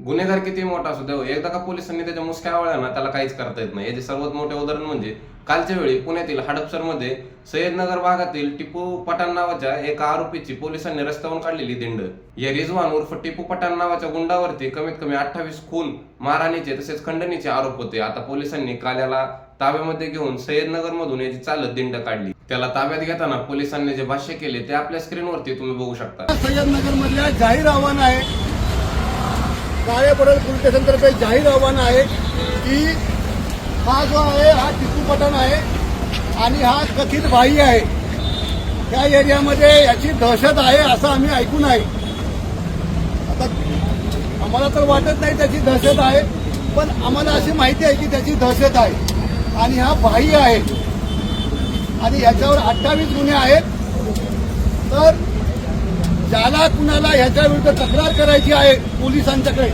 गुन्हेगार किती मोठा असू द्या, एकदा का पोलिसांनी त्याच्या मुसक्या आवळल्या ना त्याला काहीच करता येत नाही। याचे सर्वात मोठे उदाहरण म्हणजे कालच्या वेळी पुण्यातील हडपसरमध्ये सय्यदनगर भागातील टिपू पठाण नावाच्या एका आरोपीची पोलिसांनी रस्त्यावरून काढलेली दिंड। या रिजवान उर्फ टिपू पठाण नावाच्या गुंडावरती कमीत कमी 28 खून, मारहाणीचे तसेच खंडणीचे आरोप होते। आता पोलिसांनी काल याला ताब्यामध्ये घेऊन सय्यदनगर मधून याची चालत दिंड काढली। त्याला ताब्यात घेताना पोलिसांनी जे भाष्य केले ते आपल्या स्क्रीनवरती तुम्ही बघू शकता। सय्यदनगर मधल्या जाहीर आव्हान आहे, काळेपडळ पोलीस स्टेशनतर्फे जाहीर आव्हान आहे की हा जो आहे हा टिपू पठाण आहे आणि हा कथित भाई आहे। त्या एरियामध्ये याची दहशत आहे असं आम्ही ऐकून आहे। आता आम्हाला तर वाटत नाही त्याची दहशत आहे, पण आम्हाला अशी माहिती आहे की त्याची दहशत आहे आणि हा भाई आहे आणि याच्यावर 28 गुन्हे आहेत। तर ज्याला कुणाला ह्याच्या विरुद्ध तक्रार करायची आहे पोलिसांच्याकडे